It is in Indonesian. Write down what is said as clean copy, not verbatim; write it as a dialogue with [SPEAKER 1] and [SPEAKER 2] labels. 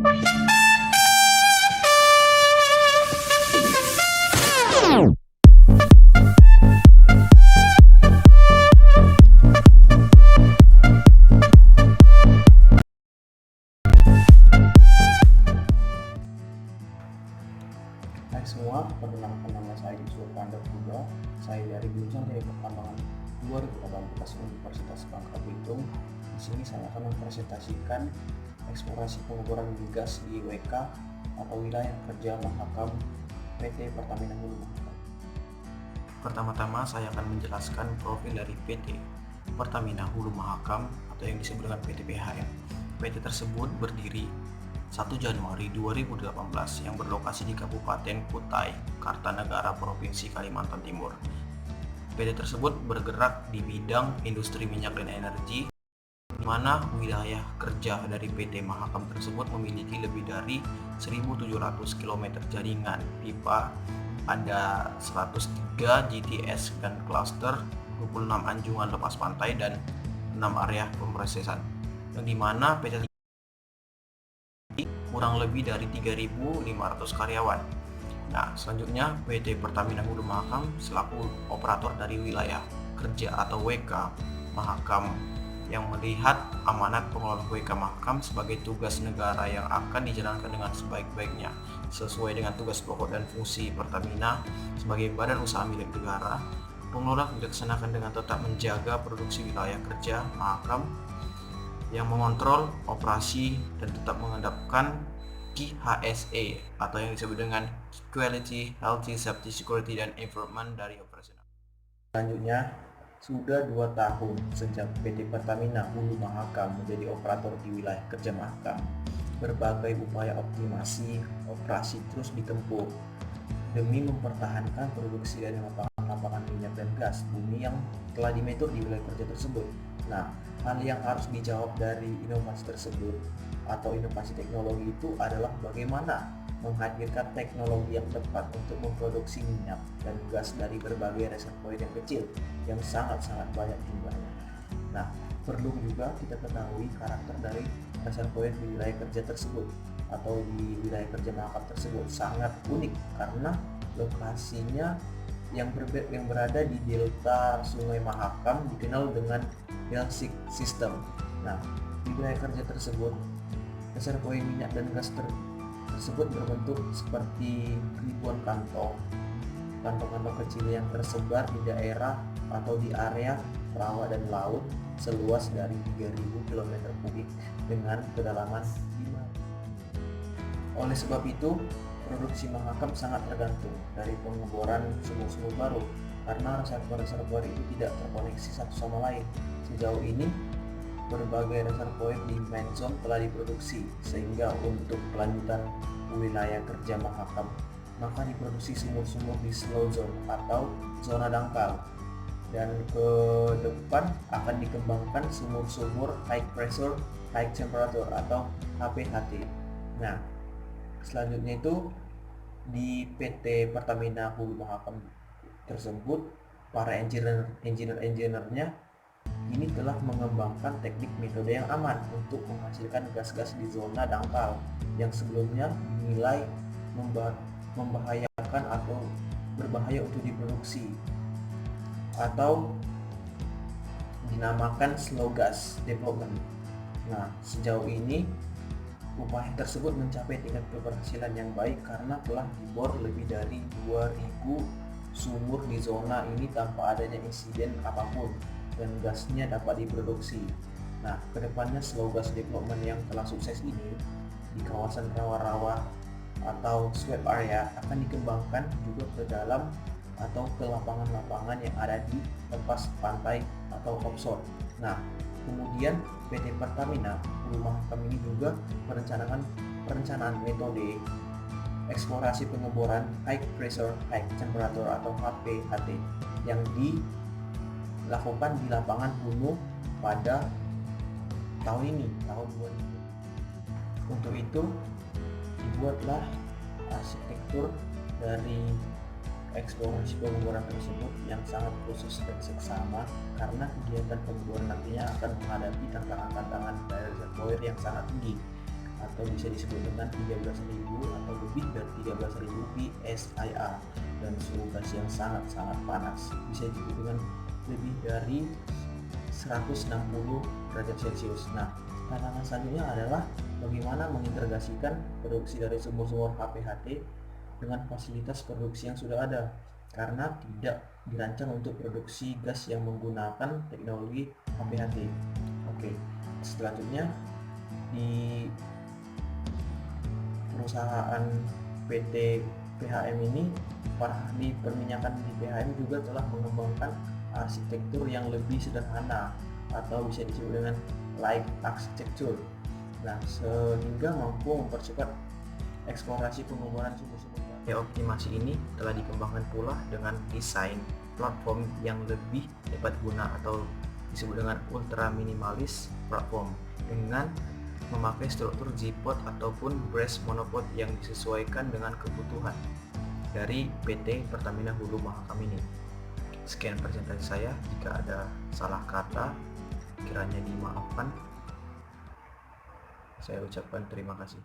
[SPEAKER 1] Hai semua, perkenalkan nama saya Sultan Puga. Saya dari jurusan Teknik Pertambangan 2018 Universitas Bangka Belitung. Di sini saya akan mempresentasikan eksplorasi pengeboran migas di WK atau Wilayah Kerja Mahakam PT Pertamina Hulu Mahakam. Pertama-tama saya akan menjelaskan profil dari PT Pertamina Hulu Mahakam atau yang disebut dengan PT PHM. PT tersebut berdiri 1 Januari 2018 yang berlokasi di Kabupaten Kutai, Kartanegara, Provinsi Kalimantan Timur. PT tersebut bergerak di bidang industri minyak dan energi, di mana wilayah kerja dari PT Mahakam tersebut memiliki lebih dari 1.700 km jaringan pipa, ada 103 GTS dan cluster, 26 anjungan lepas pantai, dan 6 area pemrosesan, yang dimana PT kurang lebih dari 3.500 karyawan. Nah, selanjutnya PT Pertamina Hulu Mahakam selaku operator dari wilayah kerja atau WK Mahakam yang melihat amanat pengelolaan WK Mahakam sebagai tugas negara yang akan dijalankan dengan sebaik-baiknya sesuai dengan tugas pokok dan fungsi Pertamina sebagai badan usaha milik negara. Pengelola dilaksanakan dengan tetap menjaga produksi wilayah kerja Mahakam yang mengontrol operasi dan tetap menghadapkan QHSE atau yang disebut dengan Quality, Healthy, Safety, Security, dan Environment dari operasional. Selanjutnya, sudah 2 tahun sejak PT Pertamina Hulu Mahakam menjadi operator di wilayah kerja Mahakam. Berbagai upaya optimasi operasi terus ditempuh demi mempertahankan produksi dari lapangan minyak dan gas bumi yang telah dimentur di wilayah kerja tersebut. Nah, hal yang harus dijawab dari inovasi tersebut atau inovasi teknologi itu adalah bagaimana menghadirkan teknologi yang tepat untuk memproduksi minyak dan gas dari berbagai reservoir yang kecil yang sangat-sangat banyak jumlahnya. Nah, perlu juga kita ketahui karakter dari reservoir di wilayah kerja tersebut atau di wilayah kerja Mahakam tersebut sangat unik karena lokasinya yang berada di delta Sungai Mahakam dikenal dengan Belsik System. Nah, di wilayah kerja tersebut reservoir minyak dan gas tersebut berbentuk seperti ribuan kantong-kantong kecil yang tersebar di daerah atau di area rawa dan laut seluas dari 3.000 km kubik dengan kedalaman 5. Oleh sebab itu, produksi Mahakam sangat tergantung dari pengeboran sumur-sumur baru karena reservoir-reservoir itu tidak terkoneksi satu sama lain. Sejauh ini, berbagai reservoir di main zone telah diproduksi, sehingga untuk kelanjutan wilayah kerja Mahakam maka diproduksi sumur-sumur di slow zone atau zona dangkal, dan ke depan akan dikembangkan sumur-sumur high pressure high temperature atau HPHT. Nah, selanjutnya itu di PT Pertamina Hulu Mahakam tersebut para engineer-nya ini telah mengembangkan teknik metode yang aman untuk menghasilkan gas-gas di zona dangkal yang sebelumnya dinilai membahayakan atau berbahaya untuk diproduksi atau dinamakan slow gas development. Nah, sejauh ini upaya tersebut mencapai tingkat keberhasilan yang baik karena telah dibor lebih dari 2.000 sumur di zona ini tanpa adanya insiden apapun dan gasnya dapat diproduksi. Nah, kedepannya slow gas development yang telah sukses ini di kawasan rawa-rawa atau swamp area akan dikembangkan juga ke dalam atau ke lapangan-lapangan yang ada di lepas pantai atau offshore. Nah, kemudian PT Pertamina Hulu Mahakam ini juga perencanaan metode eksplorasi pengeboran high pressure high temperature atau HPHT yang dilakukan di lapangan Hulu pada tahun ini, tahun 2000. Untuk itu dibuatlah arsitektur dari eksplorasi pengeboran tersebut yang sangat khusus dan seksama karena kegiatan pengeboran nantinya akan menghadapi tantangan-tantangan dari reservoir yang sangat tinggi atau bisa disebut dengan 13.000 atau lebih dari 13.000 PSIR, dan suhu gas yang sangat-sangat panas, bisa disebut dengan lebih dari 160 derajat Celcius. Nah, tantangan selanjutnya adalah bagaimana mengintegrasikan produksi dari sumur-sumur HPHT dengan fasilitas produksi yang sudah ada, karena tidak dirancang untuk produksi gas yang menggunakan teknologi HPHT. Oke, selanjutnya di perusahaan PT PHM ini, para ahli perminyakan di PHM juga telah mengembangkan arsitektur yang lebih sederhana atau bisa disebut dengan light architecture. Nah, sehingga mampu mempercepat eksplorasi pengembangan sumber-sumber. Optimasi ini telah dikembangkan pula dengan desain platform yang lebih tepat guna atau disebut dengan ultra minimalis platform, dengan memakai struktur G-pod ataupun brass monopod yang disesuaikan dengan kebutuhan dari PT Pertamina Hulu Mahakam ini. Sekian presentasi saya, jika ada salah kata kiranya dimaafkan. Saya ucapkan terima kasih.